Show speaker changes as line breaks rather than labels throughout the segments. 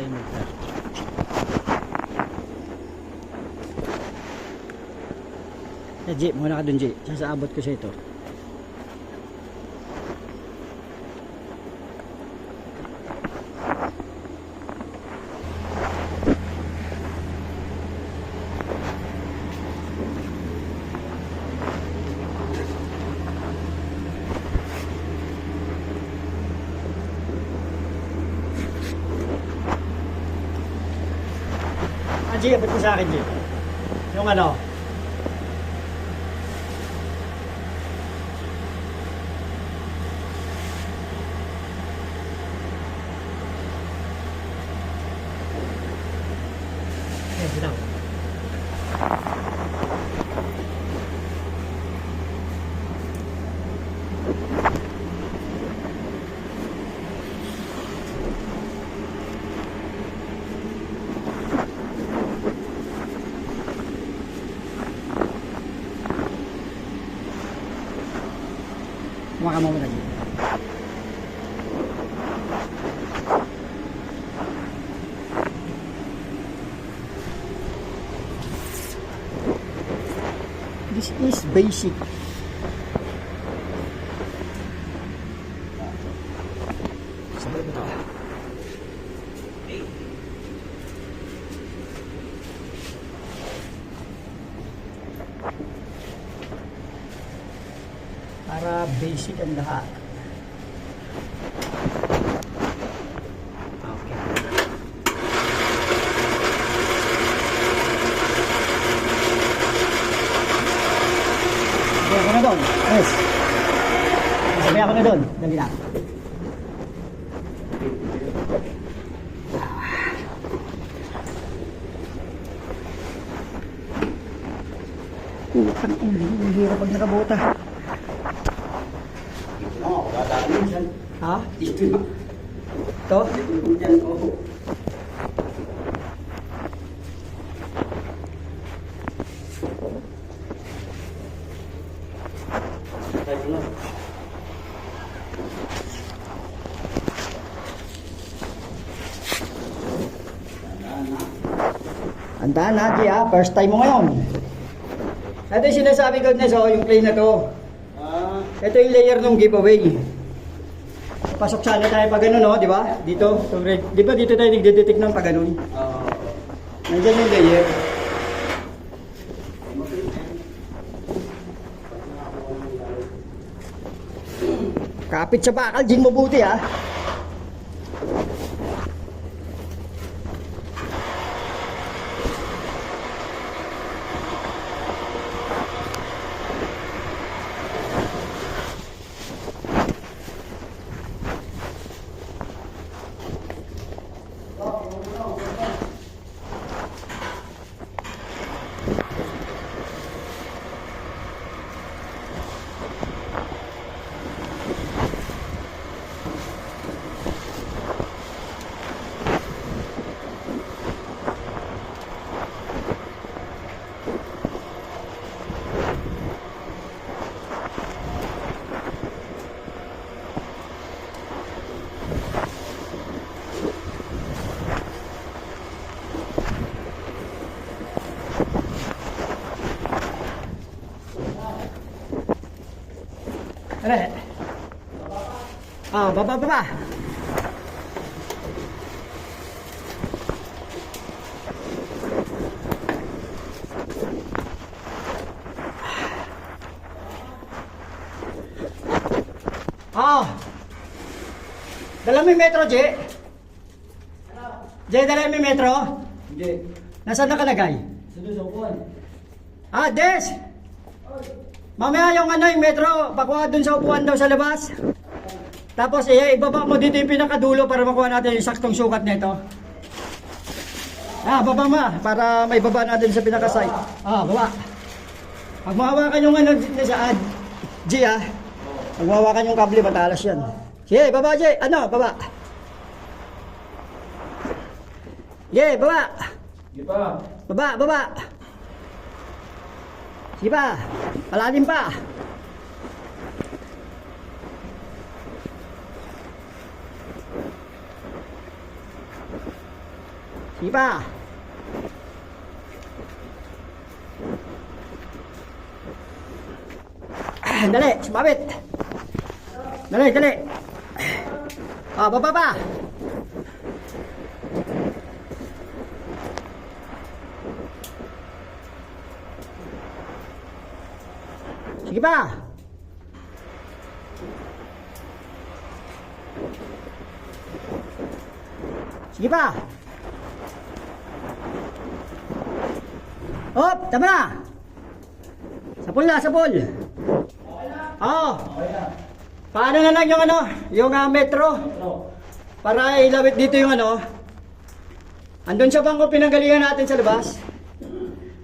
tayo mag-start. G, muna ka dun G. Sasaabot ko sa ito. G, abot ko sa akin, G. Yung ano? Eh, bitaw. Kumaka mo muna dito. This is basic. Sabay mo ito. Para basic ang lahat. Okay. Sabi ako na doon. Yes. Sabi ako na doon. Dali na. Ang hirap pag nakabota.
Oo, dadaan yan.
Ha?
Dito na.
Ito?
Dito yan, oo. Tayo na.
Andahan na, G, ha? First time mo ngayon. Ito yung sinasabi ko na so, yung play na to. Ito yung layer ng giveaway. Pasok sana tayo pag ganun, no? Di ba? Dito. Di ba dito tayo nagdedetect ng pag ganun? Nandiyan yung layer. Kapit sa bakal, Jing, mabuti, ha? Ano? Ah, baba. Ah. Dala mo yung metro, J. J, dala mo yung metro?
Hindi.
Nasaan nakalagay?
Sa doon sa upuan.
Ah, Des! Mamaya yung ano, yung metro, pakuha dun sa upuan daw sa labas. Tapos ibaba mo dito yung pinakadulo para makuha natin yung saktong sukat nito. Ah, baba mo para may baba natin sa pinaka-site. Ah, baba. Pag mahawakan yung ano sa G, ah. Pag mahawakan yung kable, matalas yan. Sige, baba G. Ano, baba. Sige, baba.
Di ba?
Baba. Sige pa. Palalim pa. Sige pa. Dali, sumabit. Dali, dali. Baba pa. Sige pa. Sige pa. Hop, tama na. Sapul na, sapul. Oo. Paano na lang yung yung metro? Para ilawit dito yung andun sa bangko pinanggalingan natin sa labas.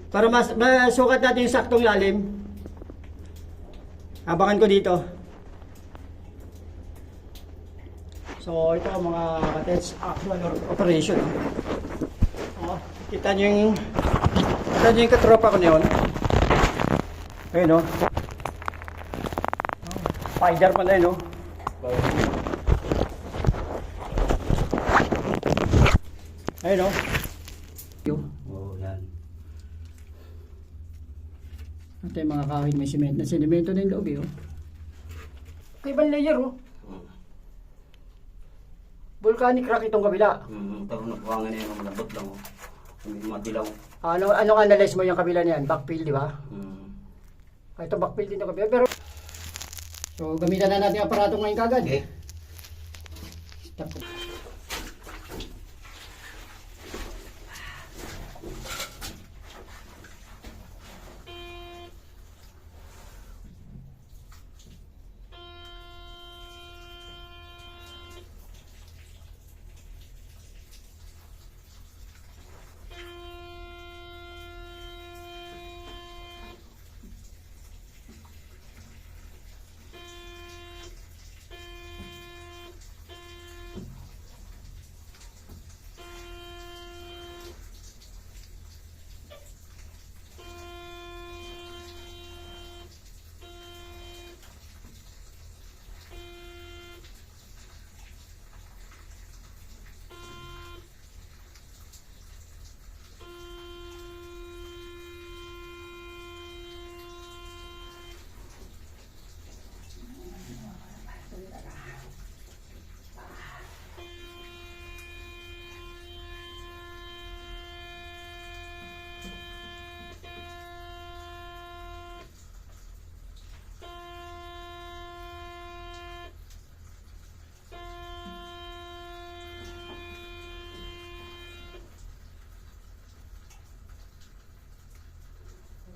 Para masukat natin yung saktong lalim. Abangan ko dito. So ito mga katets, actual operation. Kita nyo yung katropa ko na yun. Ayun spider pa na yun Ayun
Oo, yan.
Ito yung mga kahit may semento na yung loob Kaibang layer Volcanic rock itong kabila.
Pero nakuha nga na yung malabot lang. Hindi matilaw.
Ano analyze mo yung kabila niyan? Backfill, di ba? Ito backfill din yung kabila. Pero so gamitan na natin ang aparato ngayon kagad.
Okay.
Stop.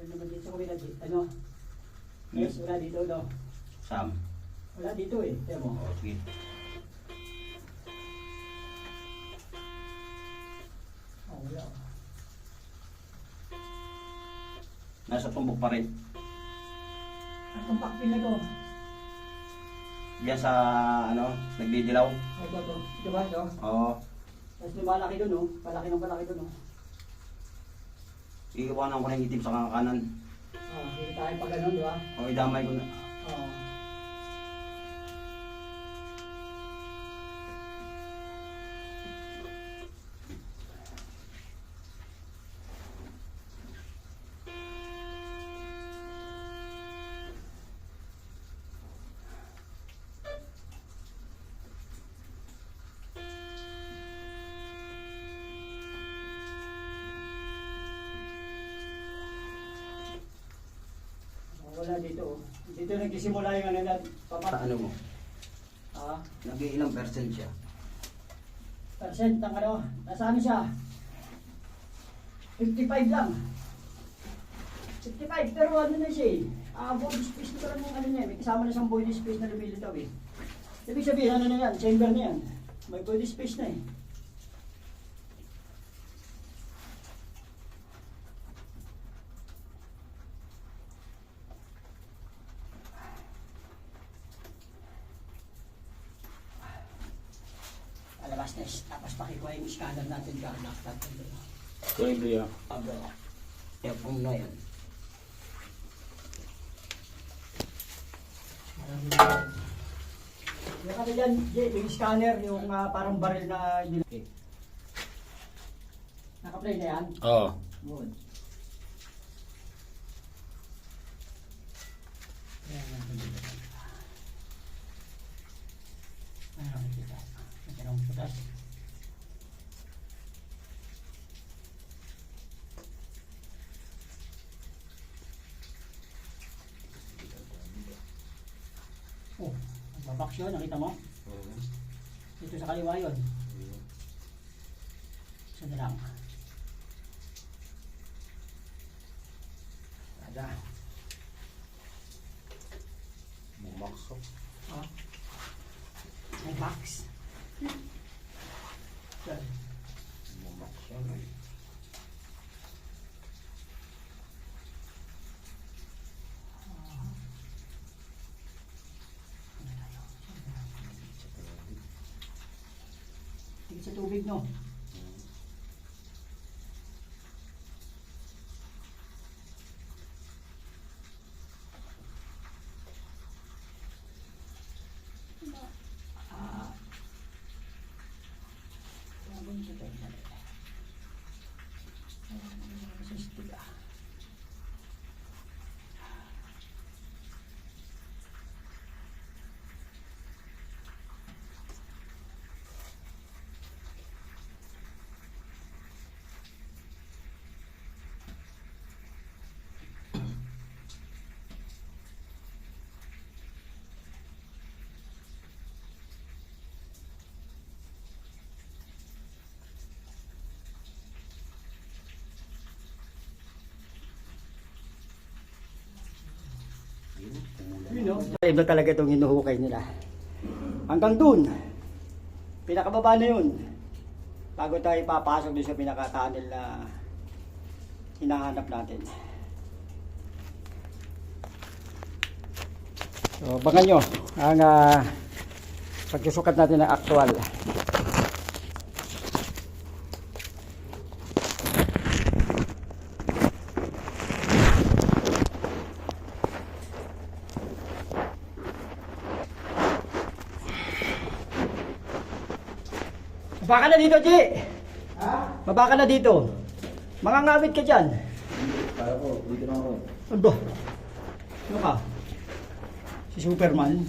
Naman dito kami yes, wala dito
Sam.
Wala dito Tiyan mo.
Oo, sige.
Wala.
Nasa tumbok pa rin.
Itong pakpil na to.
Diyan sa, nagdidilaw.
Ito. Diba ito?
Oo.
Tapos lumalaki doon palaki ng palaki doon
Iiwanan ko na yung itim sa kanan.
Hindi tayo pa ganun, di ba?
O, idamay ko na.
Oo. Wala dito. Dito nagsisimula yung
Sa ano mo? Nag-iilang percent siya?
Percent ng nasaan siya? 55 lang. 55, pero na siya void space na parang yung niya. May kasama na siyang void space na lumilitaw Ibig sabihin, na yan? Chamber na yan. May void space na Alabas na tapos pakikuha yung scanner natin kakaktat.
Pwede yan. F1 na yan.
Yung dyan, yung scanner, yung parang baril na Naka-play na yan?
Oo.
Good. Ayan, nakikita. Ayan, nakikita. Ayan, putas. Oh, magbabaks yun, nakita mo? Dito sa kaliwa yun. Isa na lang. Ada.
Bumaksok.
Oh. May box. Yan.
Bumaksok.
Tingin sa tubig, no? Yun, no? Iba talaga itong hinuhukay nila. Hanggang dun. Pinakababa na yun. Bago tayo papasok dun sa pinaka-tunnel na hinahanap natin. So, abangan nyo ang pagsusukat natin ng actual. Baba ka na dito, G! Ha? Baba ka na dito. Mangangawit ka dyan.
Para po, dito na ako.
Ano? Ano ka? Si Superman?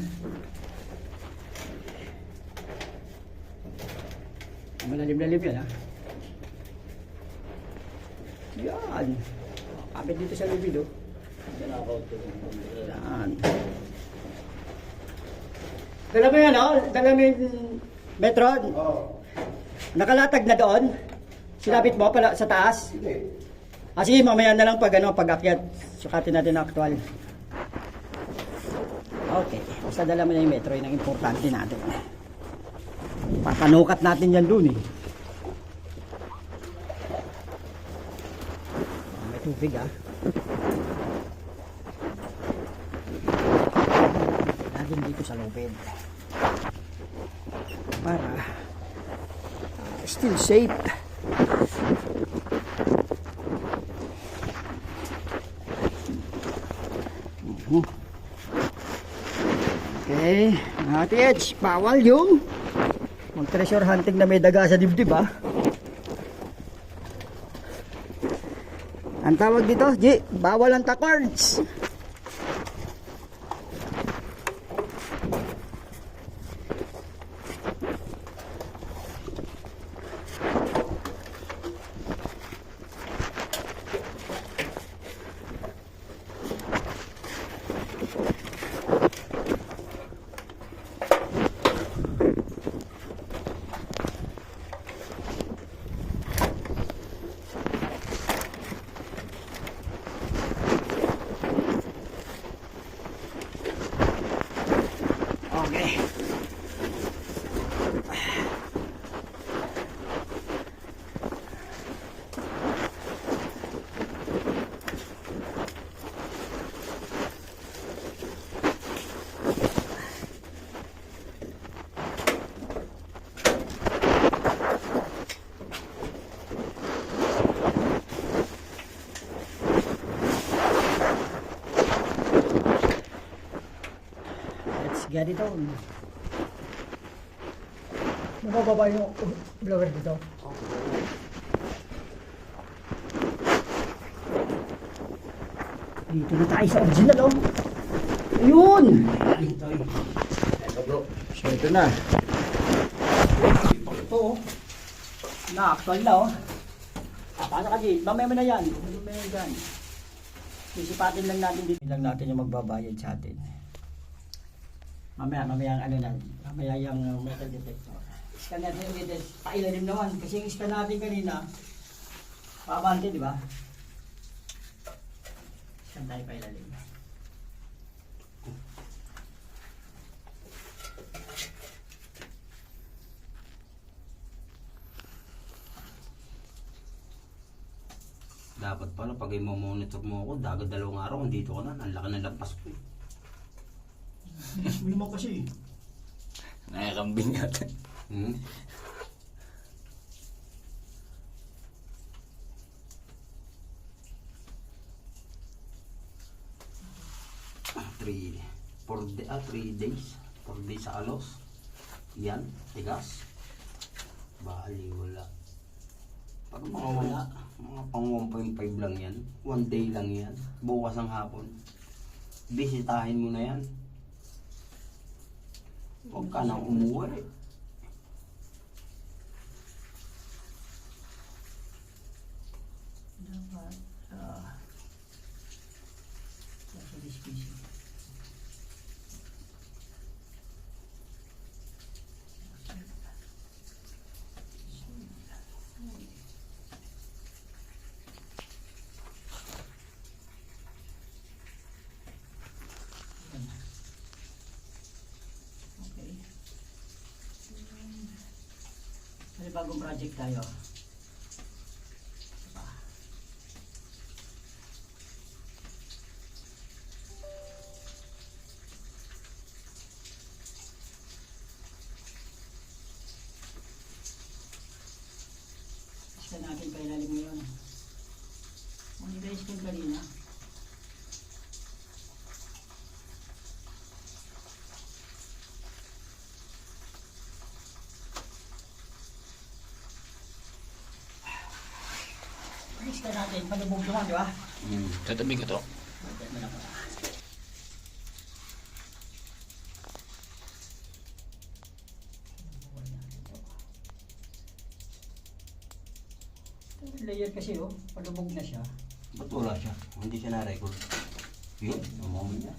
Malalim-lalim yan, ha? Yan. Kapit dito sa lubid, oh. Yan. Dala mo yan, oh. Dala mo yung Metron.
Oo.
Nakalatag na doon? Sinabit mo pala sa taas?
Sige.
Sige, mamaya na lang pag pag-akyat. Sukatin natin ang actual. Okay. Basta dala mo na yung metro, yun ang importante natin. Papanukat natin yan dun eh. May tubig ah. Laging dito sa lubid. Para still safe. Okay, mga H, bawal yung mag-treasure hunting na may daga sa dibdib ah. Ang tawag dito, G, bawal ang takards. Okay. Let's get it on. Mabababa yung blower dito. Dito na tayo sa original, oh. Ayun!
Ito bro.
So, ito na. Ito, oh. Na-actual na, oh. Paano ka, Jay? Mamaya mo na yan. Mamaya mo na yan. Sisipatin lang natin dito. Lang natin yung magbabayad sa atin. Mamaya ang ano na. Mamaya yung metal detector. Scan natin yung dito. Pailalim naman. Kasi yung scan natin kanina, paabante, di ba? Scan tayo pailalim.
Dapat pala pag i-monitor mo ako, dagat 2 araw, andito ka na. Ang laki ng lampas ko eh.
Hindi mo kasi.
Nakakambing yata.
Hmm? Three, 3 days. 4 days sa alos. Yan, tigas. Bali, wala. Pag mga pang 1.5 lang yan. 1 day lang yan. Bukas ang hapon. Bisitahin mo na yan. Huwag ka nang umuwi.
Dapat, nasa discussion. Okay. May bagong project tayo. Scan natin pa ilalim ngayon. Kung hindi tayo scan kanina. Scan natin, palubog naman, di ba?
Tatabi ko to.
Layer kasi, oh, palubog na siya.
Ba't wala siya? Hindi siya na-record. Yun, umamin niya.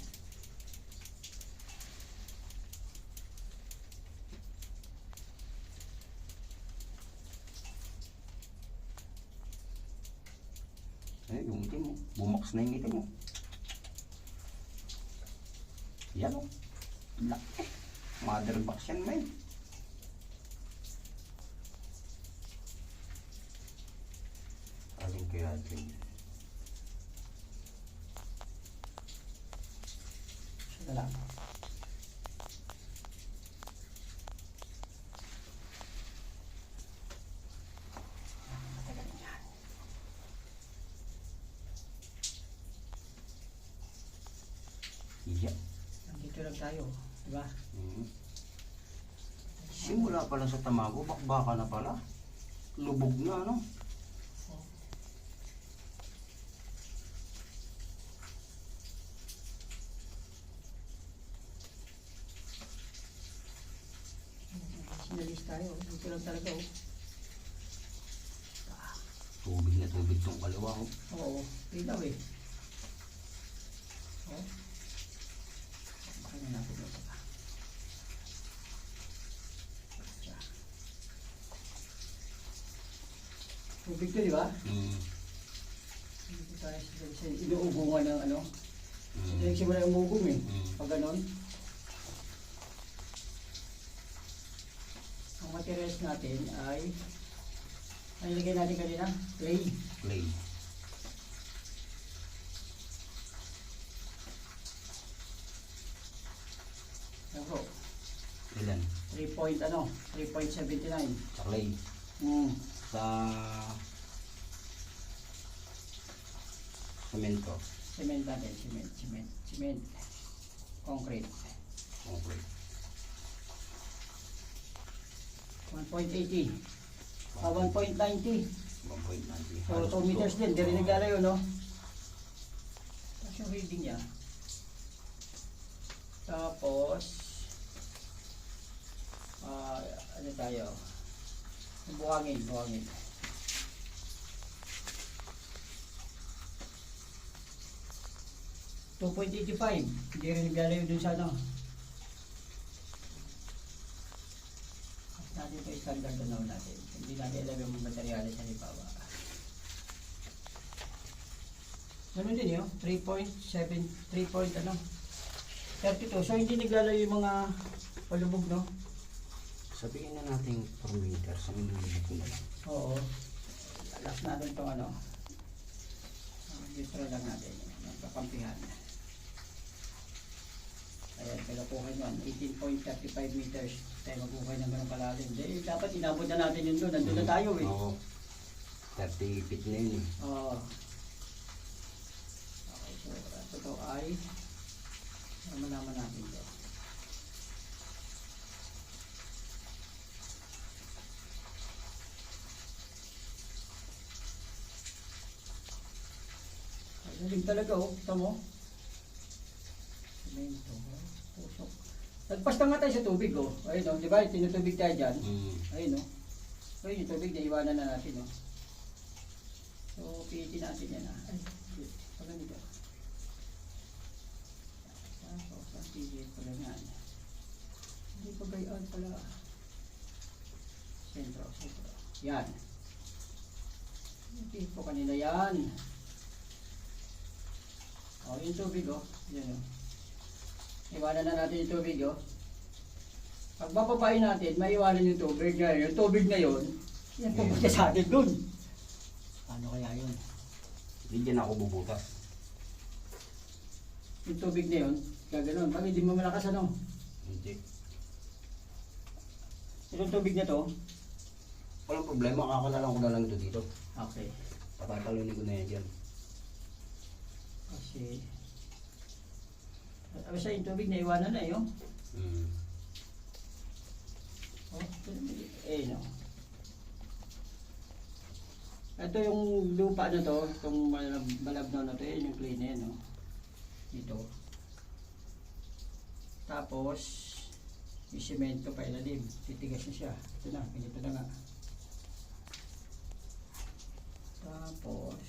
Eh, yung itim mo. Bumaks na yung itim mo. Yan o. Laki. Mother box yan, man. Aling kaya ating.
Siya na lang.
Iya.
Nandito lang tayo, di ba?
Simula pa lang sa tamago, bakbaka na pala. Lubog na, ano?
Sinalis tayo, dito lang talaga, oh.
Tubig na tubig tong kaliwa, oh.
Oo, ilaw eh. Oh. Bakit na natin ito pa? Tubig to, di ba? Dito tayo sa inuugungan ng ano. Ito yung simula yung umugong eh. Pag ganon. Ang materials natin ay ano nilagay natin kanina? Clay.
Clay.
Yan bro.
Ilan?
3.79.
Sa clay. Sa semento.
Cement natin, cement. Concrete.
Concrete.
1.80. 1.90.
1.90.
So 2 meters din, di rin naglalayo, no? yung reading niya. Tapos, ano tayo? Buhangin. 2.85. Hindi rin naglalayo dun sa ano. Mas natin ito standard na natin. Hindi natin alam yung materyales sa lipawa. Ganun din yun, 3.7, 3 ano, 32. So hindi naglalayo yung mga palubog, no?
Sabihin na natin per meter, sa minulubog ko na lang.
Oo. Last natin itong ano. Dito lang natin. Kakampihan. Ayan, kailangan yun. 18.35 meters. Tayo magbuhay ng ganun kalalim. Di, dapat inabot na natin yun doon. Nandun na tayo eh.
Oo. 30 feet na yun eh.
Oo. Okay, so ito ay malaman natin ito. Galing talaga oh, kita mo. Semento, pusok. Nagpasta nga tayo sa tubig oh. Ayun oh, di ba? Tinutubig tayo dyan. Ayun oh. Ayun yung tubig, naiwanan na natin oh. So, pihitin natin yan ah. Ay, pala nito. Tapos, ang pihit pala yan. Hindi pa gayaan pala. Sentro. Yan. Pihit ko kanina yan. O, yung tubig o. Yan o. Iwanan na natin yung tubig o. Pag bababayin natin, maiwanan yung tubig. Yung tubig na yun, yan pupunta sa atin dun. Paano kaya yun?
Hindi dyan ako bubutas.
Yung tubig na yun, gaganon. Pag hindi mo malakas ano?
Hindi.
Yung tubig na to?
Walang problema, kakalalang ko na lang ito dito.
Okay.
Patatalunin ko na yan dyan.
Kasi, basta yung tubig na iwanan na yun. Oh, no. Ito yung lupa na to, itong malabnaw na to, yun yung clay na yan, no? Dito. Tapos, yung semento pa ilalim, titigas na siya. Ito na, ganito na nga. Tapos,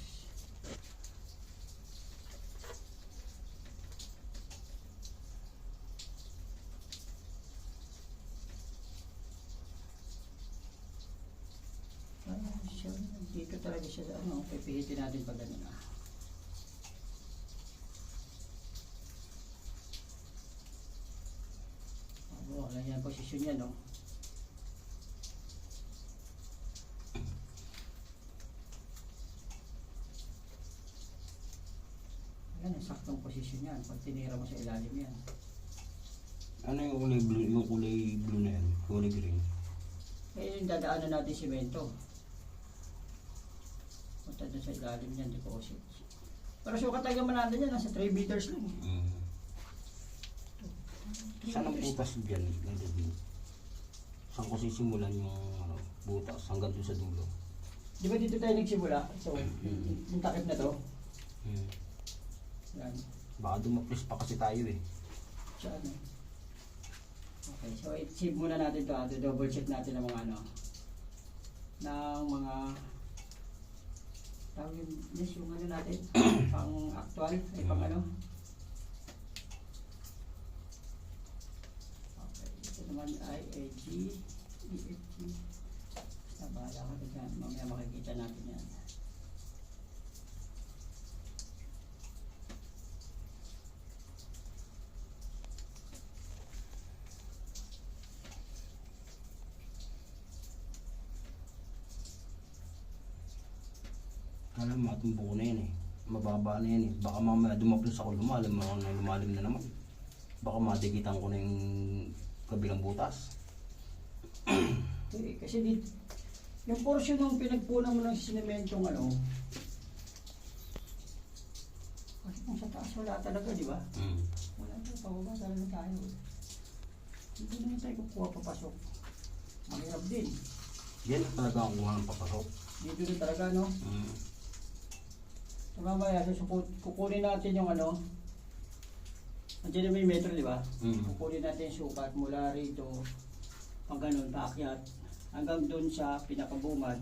dito talaga siya sa ano, pipihitin natin pag ano na. Wala yan posisyon yan, no? Yan ang saktong posisyon yan. Pag tinira mo sa ilalim yan.
Ano yung kulay blue? Yung kulay blue na yan? Kulay green?
Eh, yung dadaanan natin simento. Punta dun sa ilalim yan, deposit. Pero sukat tayo naman natin yan, nasa 3 meters lang.
Saan ang butas dyan? Saan ko sisimulan yung ano, butas hanggang doon sa dulo?
Di ba dito tayo nagsimula? So, yung takip na to. Yan.
Baka dumaplis pa kasi tayo eh.
Sa ano? Okay, so i-save muna natin to. Double check natin ang mga ano. Ng mga tawag yung ano natin. Pang actual. Ay pang ano. Okay, ito naman ay AG, EFG. Nabahala ka dyan. Mamaya makikita natin yan.
Alam mo, itong buko na yan eh. Mababa na yan eh. Baka mamaya dumaplos ako lumalim na naman. Baka madikitan ko na yung kabilang butas.
Okay, kasi dito, yung portion ng pinagpunan mo ng sinementong ano, kasi kung sa taas wala talaga, di ba? Wala tayo, pababa talaga tayo. Hindi naman tayo kukuha papasok. Mahirap din.
Yan talaga ang kuha ng papasok.
Dito na talaga, no? So mamaya, kukunin natin yung ano. Andiyan na may metro, di ba? Kukunin natin yung sukat mula rito. Pang ganun, paakyat. Hanggang dun sa pinakabumad.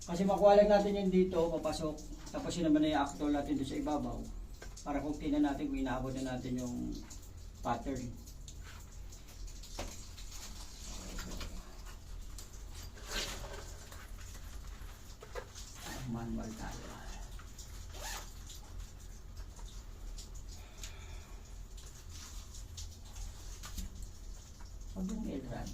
Kasi makuha lang natin yung dito, papasok. Tapos yun naman na i-actual natin doon sa ibabaw. Para kung tingnan natin kung inaabot na natin yung pattern. Manual tayo. Huwag yung Elran.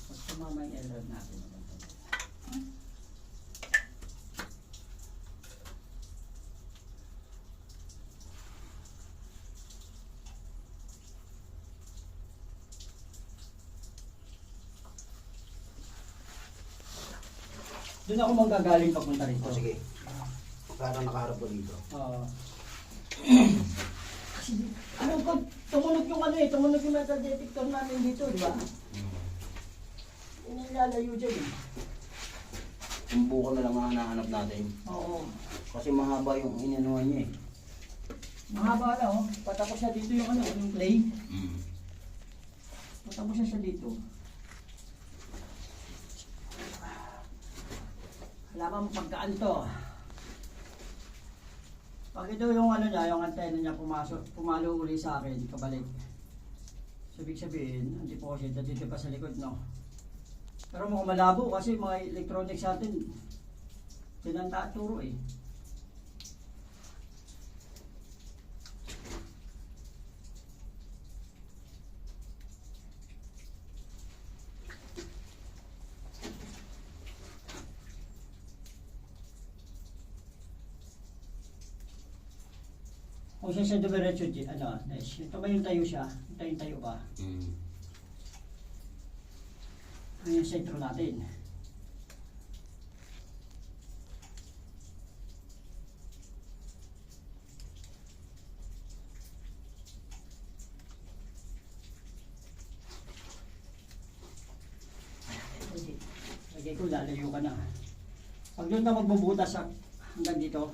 Pag tumama yung Elran natin. Doon ako manggagaling papunta rito.
O sige. Para nakaharap ko dito.
Oo. Kasi, ano ko, tumunog yung ano eh, tumunog yung metal detector namin dito, di ba? Yun yung lalayo dyan eh.
Yung buko na lang ang hinahanap natin.
Oo.
Kasi mahaba yung inanuhan niya eh.
Mahaba na oh. Patapos na dito yung ano, yung play. Patapos na siya dito. Alam mo pagkaan to. Pag ito yung ano niya, yung antena niya pumalo uli sa akin, kabalik. So, ibig sabihin, anti-posit, dito pa sa likod, no? Pero mukhang malabo kasi mga electronics natin, pinanta at turo eh. Kung siya sa dumiretso, ano, tumayong tayo siya, tayong tayo ba? Ano yung sentro natin? Lagay ko, lalayo ka na. Pag doon ka magbubutas hanggang dito,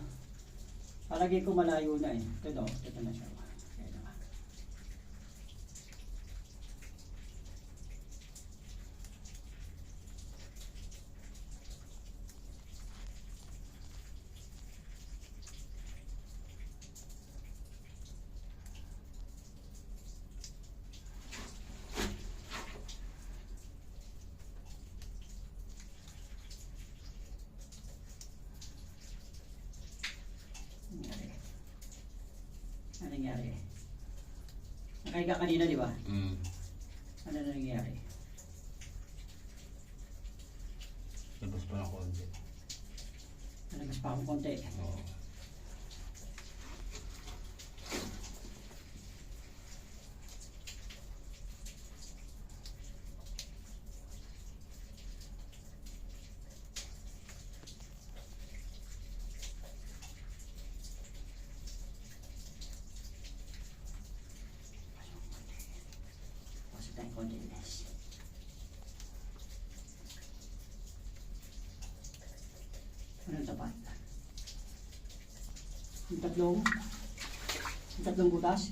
palagi ko malayo na eh. Ito na siya. Kaya naman. Ano nangyari? Nakahiga kanina, di ba? Ano na nangyari?
Labas pa ng konti.
Nalagas pa akong konti.
Oo.
Pasok tayong konti, guys. Anong tapat? Yung tatlong butas?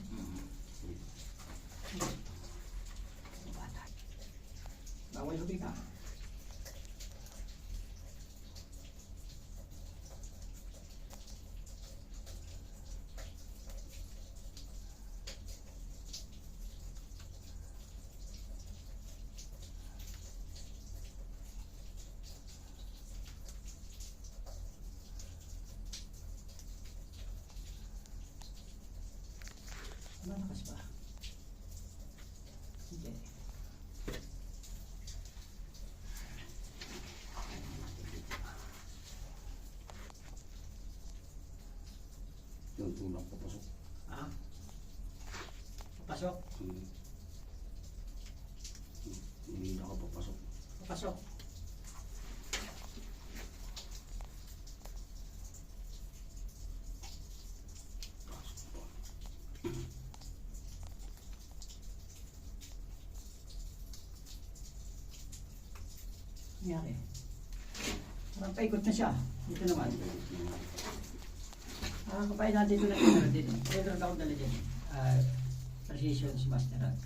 Bawal hubig ka. Malakas ba? Hindi.
Yung tulak papasok.
Ah? Papasok?
Hindi na ka papasok.
Papasok. Nangyari. Parang paikot na siya. Dito naman. Kapain natin ito na ito dito. Ito na ako dala dyan. Precision Master Rod.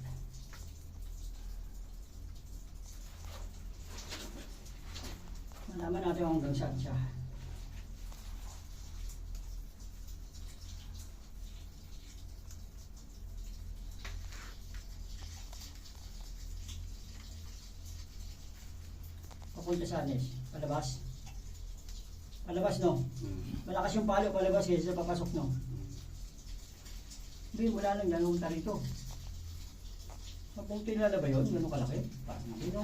Malaman natin hanggang saan siya. Papunta sa anis. Palabas. Palabas, no? Malakas yung palo, palabas kasi sa papasok, no? Hindi, wala lang yan. Humunta rito. Papunta nila ba yun? Ganun kalaki? Parang hindi, no?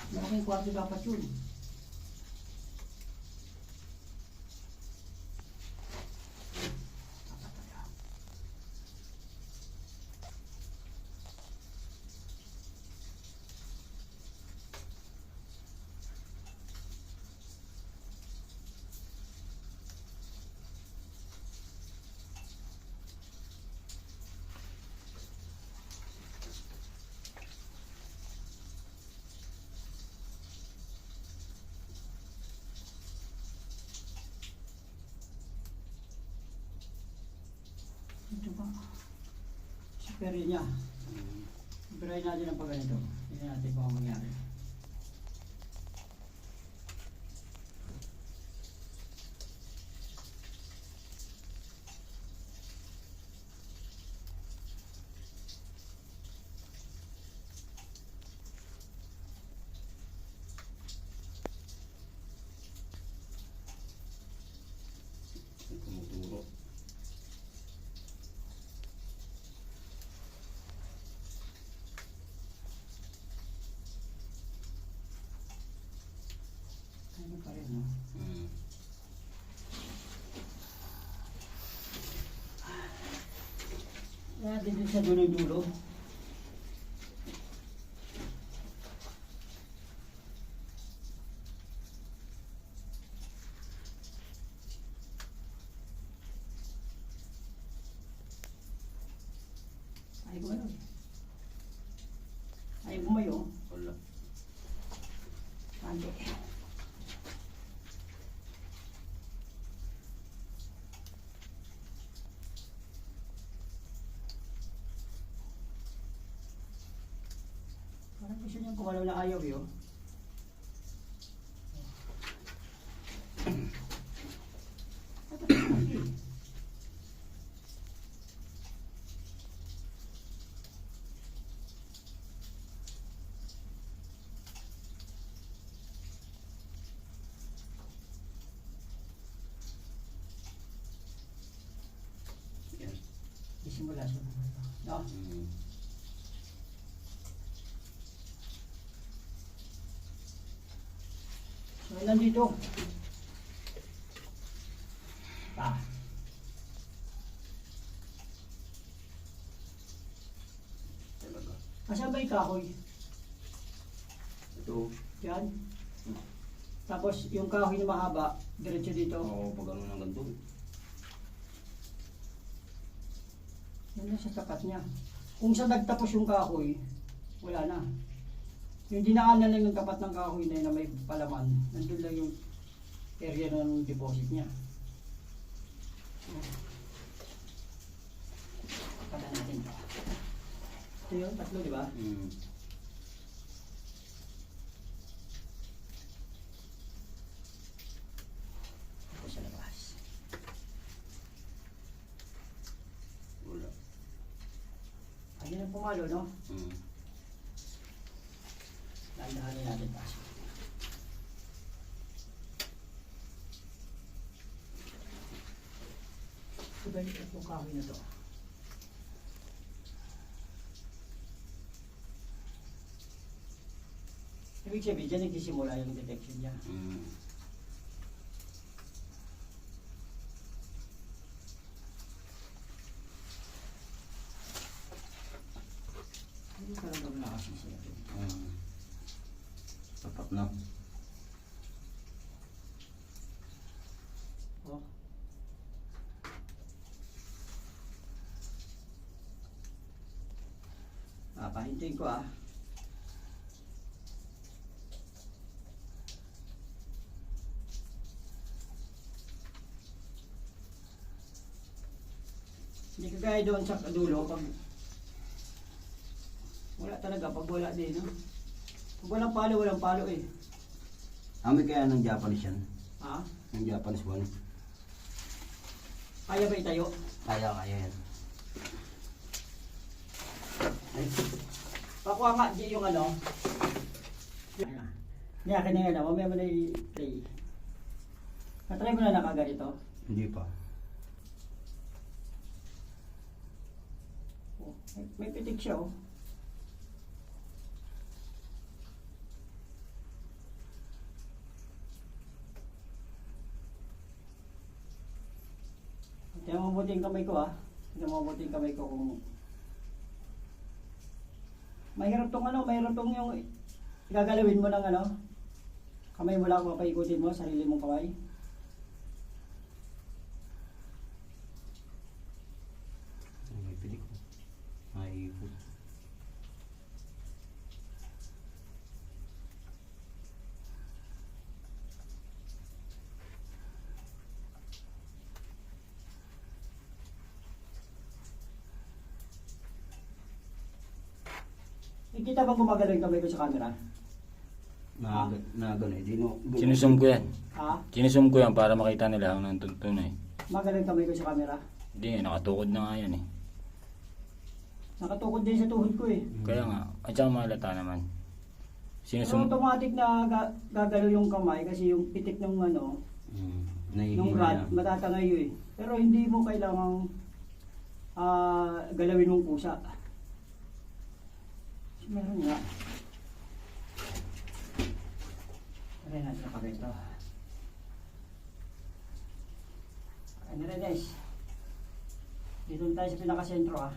Malaking kwarto dapat yun. Ito ba? Superi niya. Superahin natin ang pagganito. Tingnan natin kung ano mangyari.
Tumuturo.
Ano pa rin, no? Kaya din sa dulo-dulo. Ay, bumayo. Ay, bumayo.
Wala.
Pande. Parang gusto niyang kumalaw na ayaw yun.
Yan.
Isimula siya. No? So, nandito. Pa.
Talaga.
Asan ba yung kahoy?
Ito.
Yan. Tapos yung kahoy na mahaba, diretso dito.
Oo, pag ano ng ganito.
Yan na sa tapat niya. Kung sa nagtapos yung kahoy, wala na. Yung dinaanan lang ng tapat ng kahoy na yun na may palaman, nandun lang yung area ng deposit niya. Pala natin ito. Ito yun, tatlo, di ba? Ito sa labas.
Wala.
Ayun ang pumalo, no?
Mm.
Landahanin natin pasok. Ito ba yung kahoy na to? Ibig sabihin, dyan nagsisimula yung detection niya.
Mm.
Hindi talaga malakas siya.
Tapat na.
Oh. Pahintuin ko ah. Hindi kagaya doon sa dulo pag wala talaga pag wala din, no? Pag walang palo eh.
May kaya ng Japanese yan.
Ha?
Ng Japanese one.
Kaya ba itayo?
Kaya yan.
Ay. Pakuha nga di yung ano. Hindi akin na yun, mamaya mo na i-play. Natry mo na nakaganito.
Hindi pa.
Oh, may pitik siya oh. Tingnan mo mabuti yung kamay ko ah. Tingnan mo mabuti yung kamay ko kung... Mahirap tong yung gagalawin mo ng ano. Kamay mo lang kung paikutin mo, sarili mong kamay.
May pilik. May ipot.
Ikita bang gumagalaw yung kamay ko sa camera?
Na gano'n. Di no.
Sinusum ko yan.
Ha?
Sinusum ko yan para makita nila ang tunay.
Magalaw yung kamay ko sa camera?
Hindi, nakatukod na nga yan eh.
Nakatukod din sa tuhod ko eh.
Kaya nga, at saka malata naman.
Pero
Sinusum...
automatic na gagalaw yung kamay kasi yung pitik ng ano, nung rod, matatangayo eh. Pero hindi mo kailangang galawin mong pusa. Meron nga. Try natin ang kamay ito. Ano rin guys? Dito na tayo sa pinakasentro ah.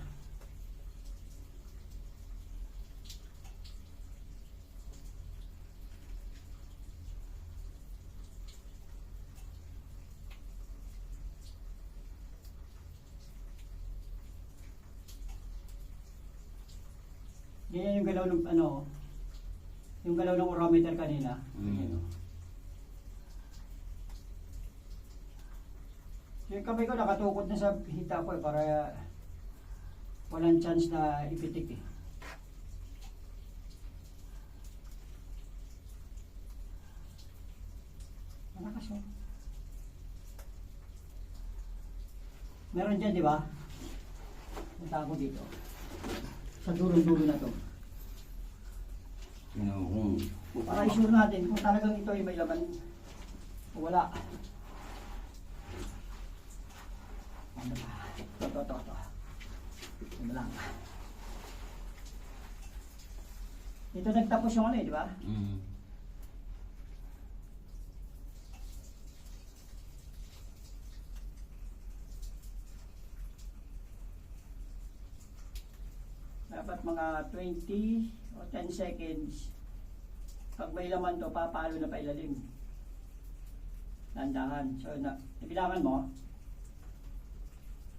Ganyan yung galaw ng ano, yung galaw ng orometer kanina. Ganyan, oh. Yung kamay ko nakatukod na sa hita ko eh, para walang chance na ipitik eh. Malakas oh. Meron dyan di ba? Punta ako dito. Sa dulo-dulo na to. Para i-sure natin kung talagang ito ay may laman o wala. Ano ba? Ito. Ano lang. Ito nagtapos yung ano eh, di ba? Dapat mga 20 o 10 seconds. Pag may laman to, papalo na pailalim. Dandahan. So, nabilangan mo,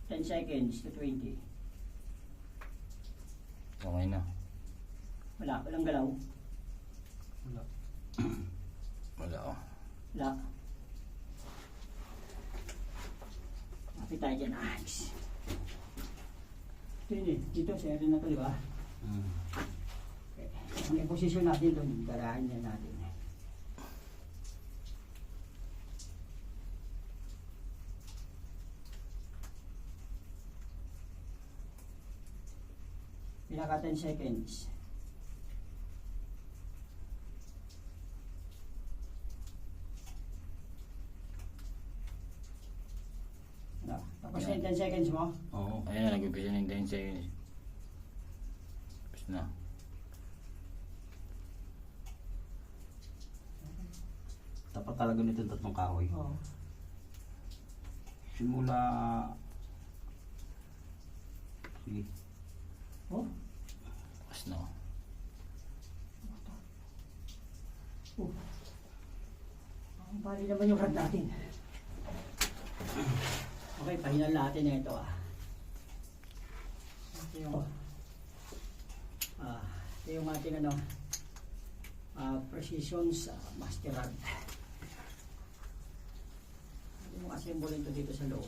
10 seconds to 20.
Okay na.
Walang galaw.
Wala oh.
Wala. Kapit tayo dyan. Nice. Ito yun eh. Dito, sa area na to, di ba? Okay. Ang posisyon natin doon, garahan niya natin. Pinaka 10 seconds. Ano? Tapos na yung 10 seconds mo?
Oo. Ayan na, nag-umpisa ng 10 seconds. Tapos na.
Dapat talaga nito tatlong kahoy.
Oo.
Simula... Sige.
Oh?
Tapos na.
Ang bali naman yung rad natin. Okay, pahinal natin na ito ah. Ito yung ito yung ating ano precisions master rod. Hindi mo assemble ito dito sa loob.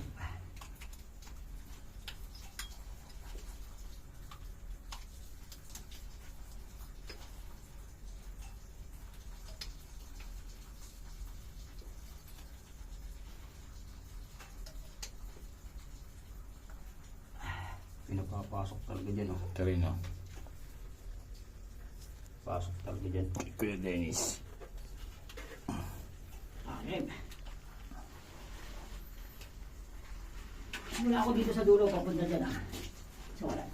Papasok talaga dyan, oh.
Ito rin, no?
Pasok talaga dyan.
Kuya Dennis.
Akim. Mula ako dito sa dulo, papunta dyan ah. So wala.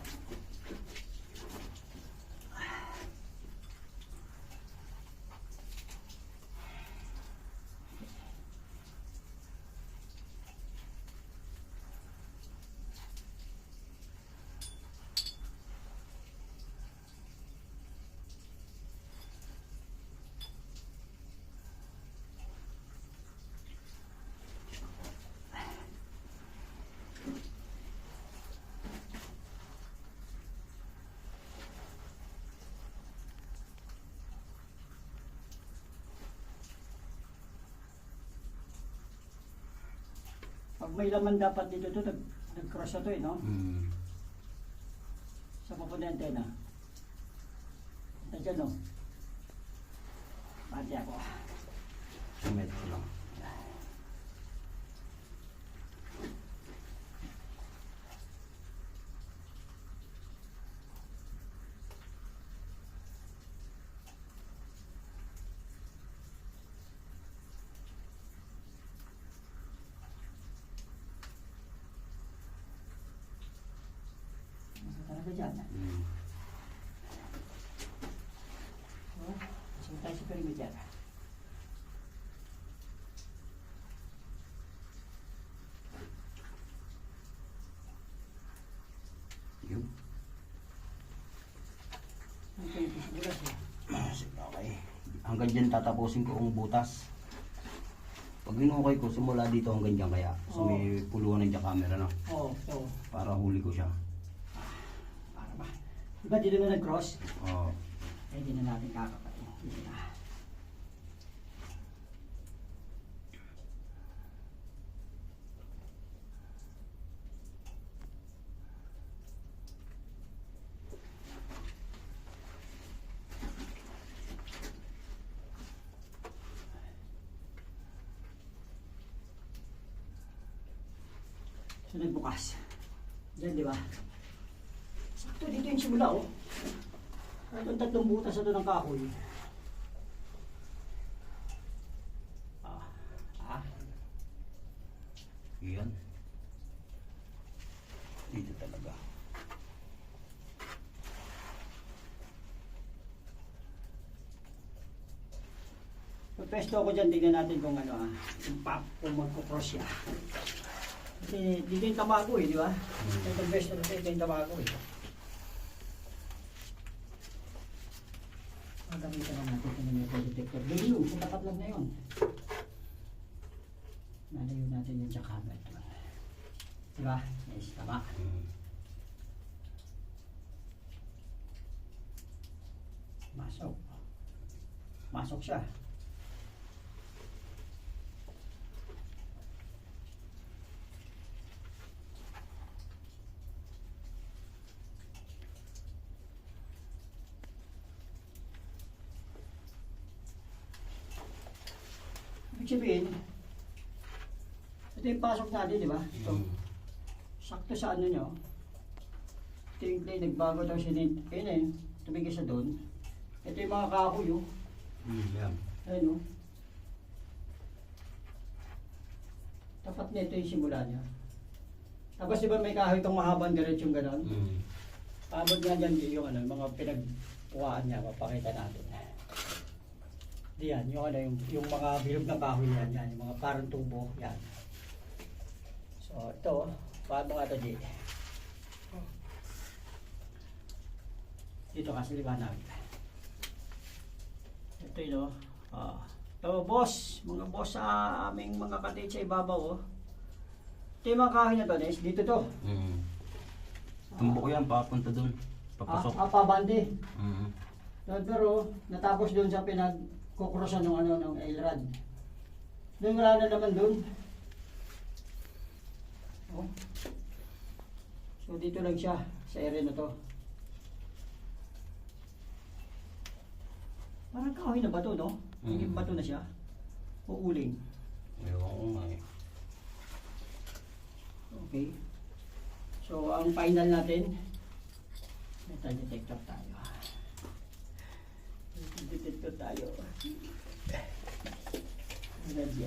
Pag may laman dapat dito to, nag-cross na to eh, no? Sa papunta yung antena. Nandiyan, no? Bati ako.
Sumet ko lang.
Talaga dyan. So, so tayo sa perimeter.
Yun.
Okay, bulas eh.
Okay. Hanggang dyan tatapusin ko ang butas. Pag inukay ko, simula dito hanggang dyan kaya. So may puluhan ng dyan camera na.
Oo, so,
Para huli ko siya.
para ba? Diba dito na nag-cross?
Oo.
Eh, di na natin kakapatid. Dito na. So, nagbukas. Diyan, di ba? Sakto dito yung simula, oh. Kahit ang tatlong butas na ito ng kahoy. Ah. Ah.
Yan. Dito talaga.
Pagpesto ako dyan, tingnan natin kung ano kung magkukross siya. Kasi dito yung tabago eh, di ba? Yung pagpesto na ito yung tabago eh. Gamitan na natin ito ng metal detector. Dito, sa tapat lang na yun. Nalayo natin yung sa camera. Di ba? Yes, tama. Masok. Masok siya. Ibig sabihin, ito yung pasok natin, di ba? Ito. Sakto sa ano nyo. Ito yung clay, nagbago daw siya din. Ayun na yun, tumigil siya doon. Ito yung mga kahoy, oh.
Yan.
Ayun, oh. Tapat na ito yung simula niya. Tapos di ba may kahoy itong mahabang diretsyung gano'n? Abot nga dyan yung ano, mga pinagpukaan niya, mapakita natin. Yan, yung ano, yung mga bilog na kahoy yan, yan, yung mga parang tubo, yan. So, ito, paano nga ito, G? Dito kasi liwanag. Ito yun, oh. Ito, boss, mga boss sa aming mga katit sa ibabaw, oh. Ito yung mga kahoy na to, Nes, dito to.
Tumbok yan, papunta dun. Papasok.
Pabandi.
Mm-hmm.
Pero, natapos doon sa pinagkukrosan ng ano, ng Elrad. Doon wala na naman doon. Oh. So, dito lang siya, sa area na to. Parang kahoy na bato, no? Hindi bato na siya. O uling.
Ewan ko nga eh.
Okay. So, ang final natin, Metal detector tayo. Metal detector tayo. Energy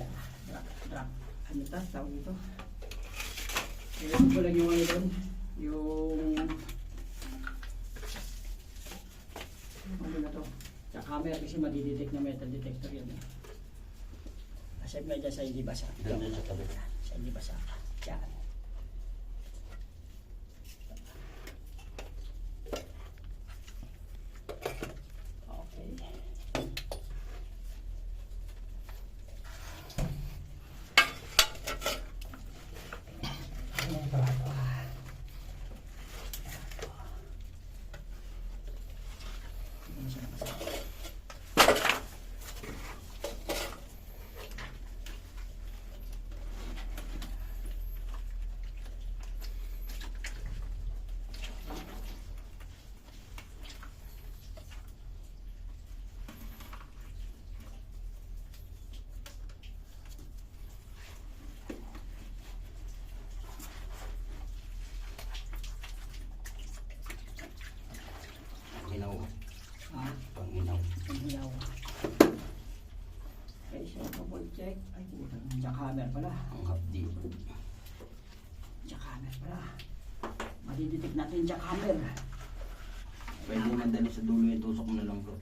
drop. Ano ta? Tawag ito. Kailangan ko lang yung ano doon. Yung ano na to. Sa camera kasi madidetect na metal detector yun. Kasi medyo sa hindi basa.
Doon sa tabi.
Sa hindi basa. Yan. Okay. Ayan pa ito. Hindi siya nakasama.
Ginaw.
Ah,
Panginaw.
ang hilaw. Okay, siya double check. Ay, puta. Jackhammer pala.
Ang hapdi.
Jackhammer pala. Madidetect natin yung jackhammer.
Pwede madali sa dulo yung tusok mo na lang bro.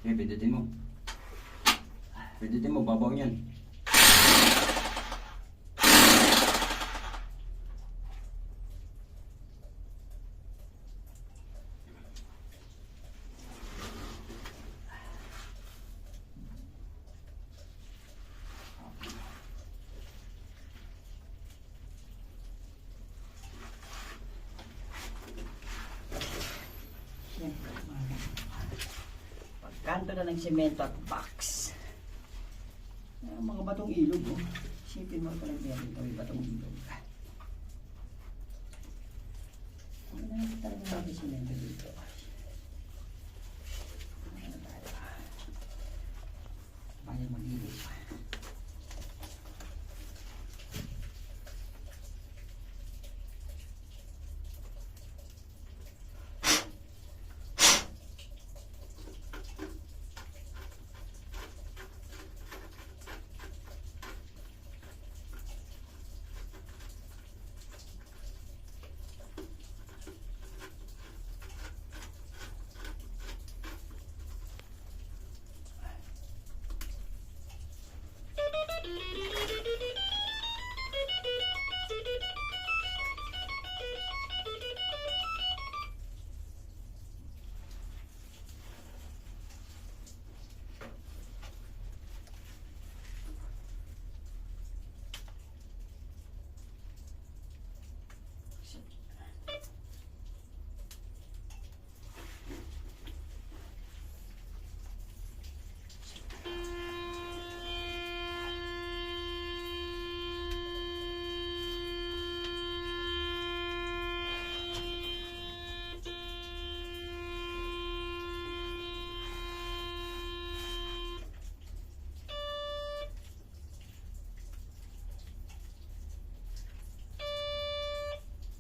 Eh, pindutin mo. Pindutin mo, babaw niyan.
Siyempre, pagkanto na ng semento at box. Mga batong ilog, oh. Isipin mo palang meron ito, yung batong ilog. Ano na talaga natin semento dito? Ano tayo? Bayan mag-ilog.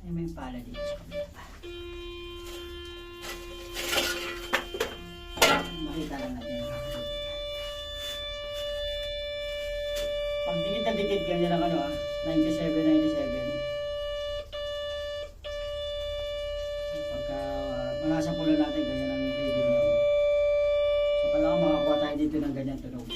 Ay, may pala dito sa kabila. Makita lang natin ang kakasot. Pag dikit na dikit, ganyan lang ano 97, 97. Pagka manasa pula natin, ganyan ang reading nyo. So, kailangan makakuha tayo dito ng ganyan tunog.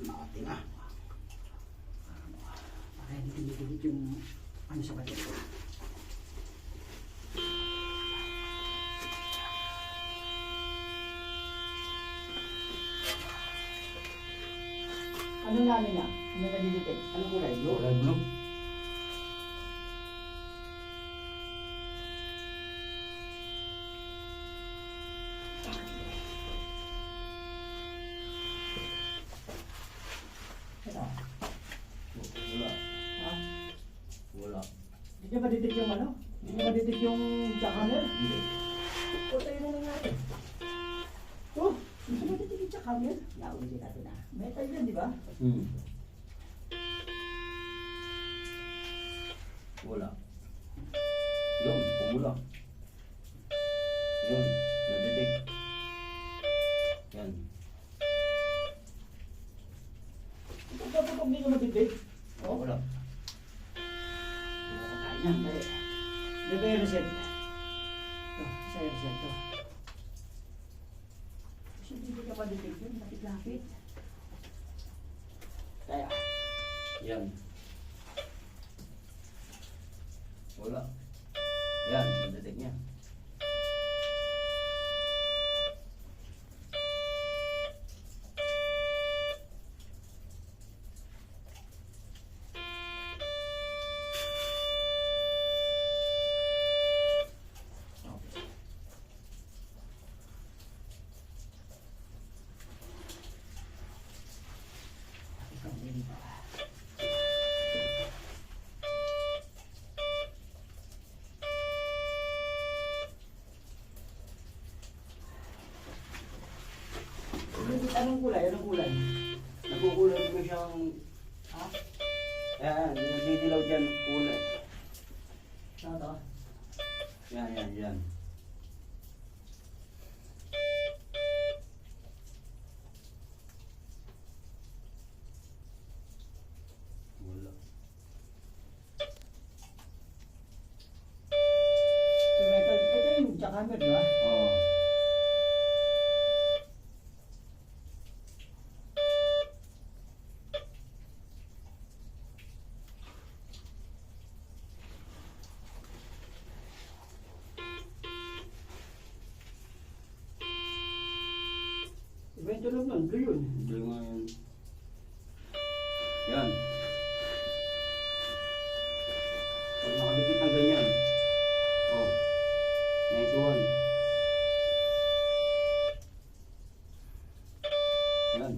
Nakati na.
Kaya dikit yung ano sa batik. Ano namin na? Ano na-detect? Ano kulay? Blue?
Kulay blue.
niya madetect yung ano? Hindi niya madetect yung jackhammer?
Hindi.
O tayo na nangyari. Oh, hindi niya madetect yung jackhammer? Naulit natin na. Metal yan, di ba?
Hmm. Wala. Yun, pumula. Yun, nadetect. Yan.
Pag hindi niya madetect. Oh,
Wala.
yan, dali. Dito yung reset. Ito, isa yung reset to. Kasi hindi ka madetect yun, lapit-lapit. Kaya,
Yan. Wala. Yan, nadetect niya.
ikaw din ba? Anong kulay? Anong kulay?
Nagkukulay mo siyang...
Ha?
Yan, nagdidilaw dyan. Kulay.
Ano to?
Yan. Wala.
Ito metal. Ito yung jackhammer, di ba?
Oo.
Iba yung tunog nun, blue yun.
Hindi nga yun. Yan. Pag nakadikit ng ganyan. Oh. 91. Yan.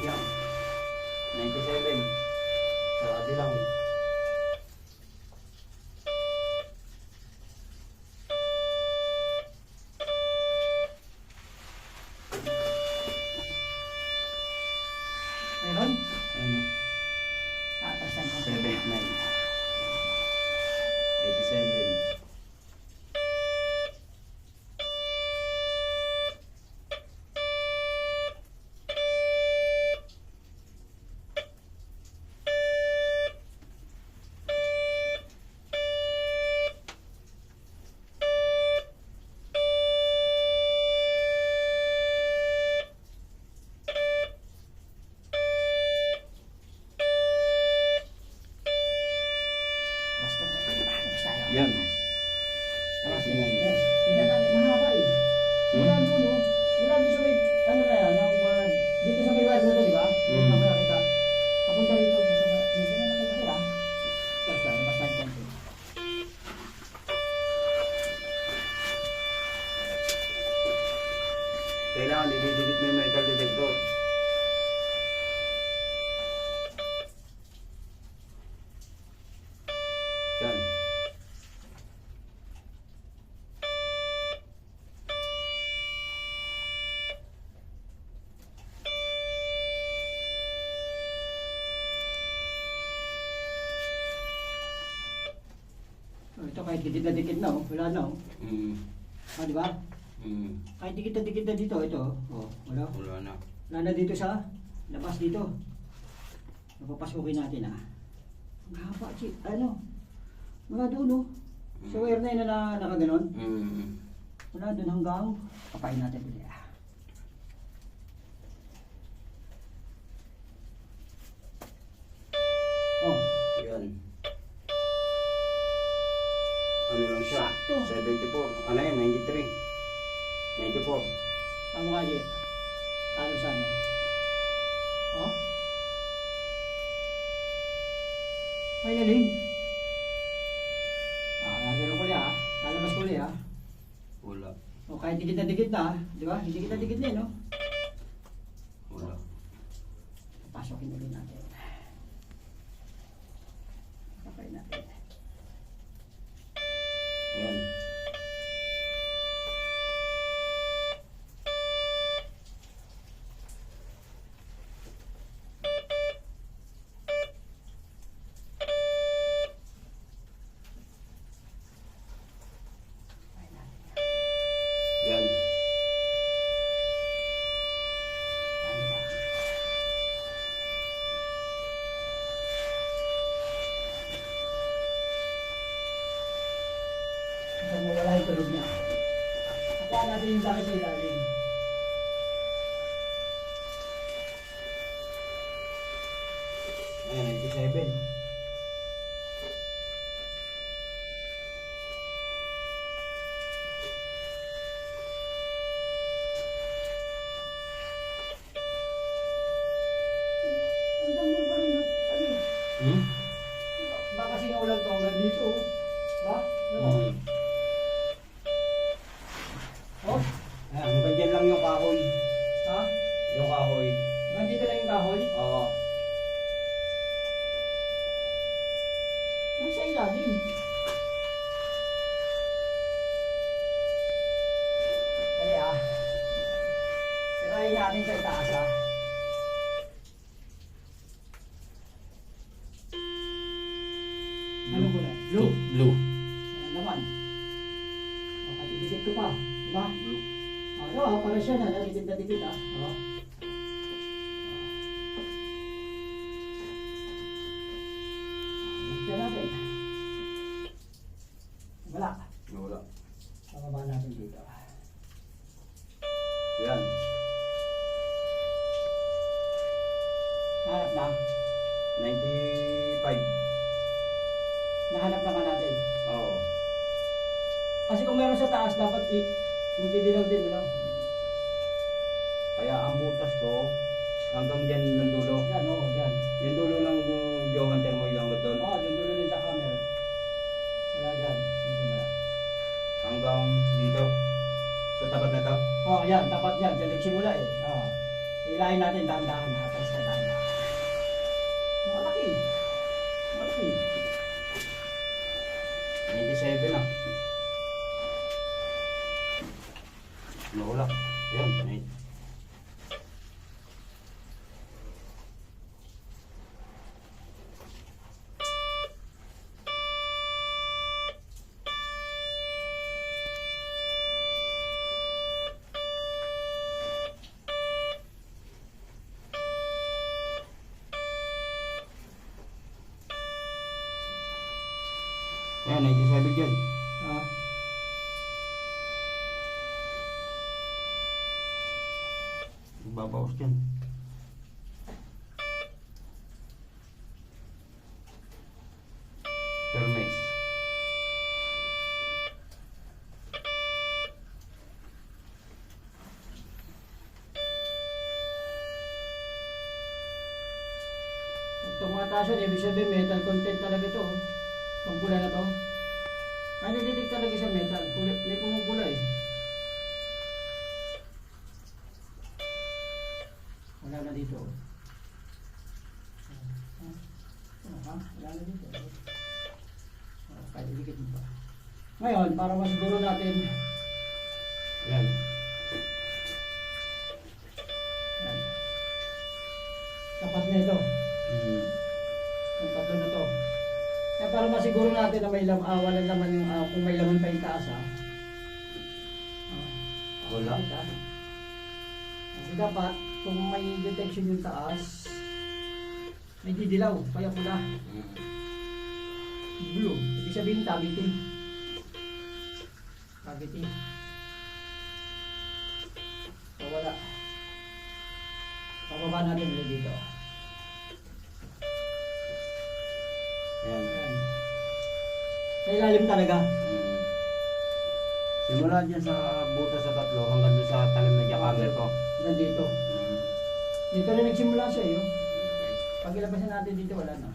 Yan. 97. Sa kabilang.
Meron?
Ano?
Atasan ko.
79. 87.
Basta tayo.
Yan.
Tapos,
Yan.
yes. Tingnan natin, mahaba eh. Wala doon, oh. Wala doon sa may, ano na yan, yung, dito sa may wire na to, di ba? Dito na kaya kita. Papunta rito, dito na, dito na nakita kaya. Basta, basta yung konti.
Kailangan ididikit mo yung metal detector. Yan.
So, ito kahit dikit na dikit na, oh. Wala na, oh. Ah, di ba? Kahit dikit na dito, ito, oh. Wala.
Wala na.
Wala na dito sa labas dito. Napapasukin natin, ah. Ang haba, ano? Wala doon, oh. Sa wire na yun na nakaganon. Wala doon hanggang kapain natin ulit, ah.
siya.
Sakto.
74. Ano yan? 93. 94.
Tama ka, Jay. Talo sa ano? Oh? Ay, lalim. Nagano ko liya, lalabas ko liya.
Wala.
O kahit dikit na, di ba? Hindi kita dikit na, no?
Wala.
Pasokin ulit natin. Kapay natin.
Ayan. Yan.
Hanggang mawala yung tulog niya. Kuha natin yung bakit sa ilalim.
Ayan, 97.
Ang dami pa rin. Ano?
Hmm?
Baka sinaulang to hanggang dito. Ba? Ano?
Hmm.
Oh?
Ayan, hanggang dyan lang yung kahoy.
Ha?
Yung kahoy.
Hanggang dito lang yung kahoy?
Oo.
Nasa ilalim. Dali ah. Tirahin natin sa itaas ah. Ano ko na? Blue?
Blue.
Ayan naman. Okay, isikip ko pa. Diba?
Blue.
Ano, para siya na. Dikit na dikit ah. Oo. Ito natin. Wala.
Wala.
Pababa natin dito.
Yan.
Hanap na.
95.
Nahanap naman natin.
Oo.
Kasi kung meron sa taas, dapat buti dilaw din, dilaw.
Kaya ang butas ko, hanggang dyan ng dulo.
Yan, oo, yan.
Yung dulo ng Johan Termoy lang doon.
Oo, doon dulo din sa camera. Wala dyan. Hindi wala.
Hanggang dito. Sa tapat na to.
Oo, yan. Tapat yan. Diyan nagsimula eh. Oo. Hilahin natin dahan-dahan. Hatay sa dahan-dahan. Malaki. Malaki.
97 na. Wala. Yan. Ayan, 97 yan.
Ah.
Babawas yan. Permes.
Pag tumataas yun, ibig sabihin metal content talaga ito. Pag pula na to. Ay, nadidig talaga sa metal. May pumupula eh. Wala na dito. Wala na dito. Kahit dikit mo pa. Ngayon, para masiguro natin.
Ayan.
Yan. Tapat na ito. Yung tatlo na to. Kaya para masiguro natin na may walang laman yung, kung may laman pa yung taas ha.
Wala.
Kasi dapat, kung may detection yung taas, may didilaw, kaya pula. Blue. Ibig sabihin cavity. Cavity. So wala. Pababa natin ulit dito.
Ayan.
Ayan. Sa ilalim talaga.
Simula dyan sa butas sa tatlo hanggang doon sa talim na jackhammer ko.
Nandito. Dito na nagsimula siya, yun. Pag ilabasan natin dito, wala na.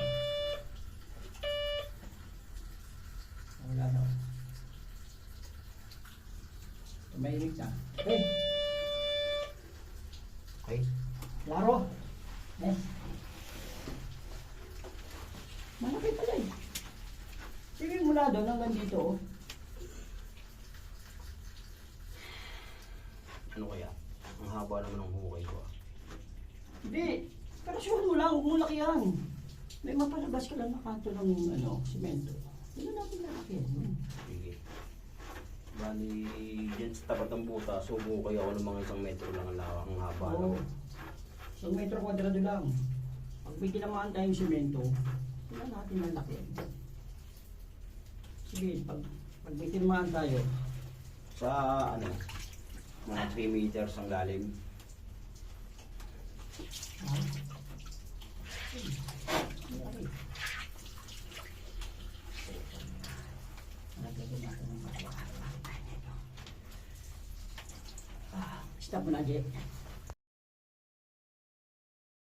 Wala na. Tumahimik na. Okay.
Okay.
Klaro. Yes. Malaki pala eh. Sige mula doon hanggang dito. Oh.
Ano kaya? Ang haba naman ng hukay ko.
Hindi. Pero sure mo lang, huwag mo lakihan. May mapalabas ka lang na kanto ng simento. Hindi na natin lalakihan.
Sige. Bali, dyan sa tapat ng buta, subo kayo ako ng mga 1 metro lang ang haba.
Oo.
No?
So metro kwadrado lang. Pag may tinamaan tayong simento, hindi na natin lalakihan. Sige, pag may tinamaan tayo,
Sa ano, mga 3 meters ang lalim.
Stop mo na, Jay.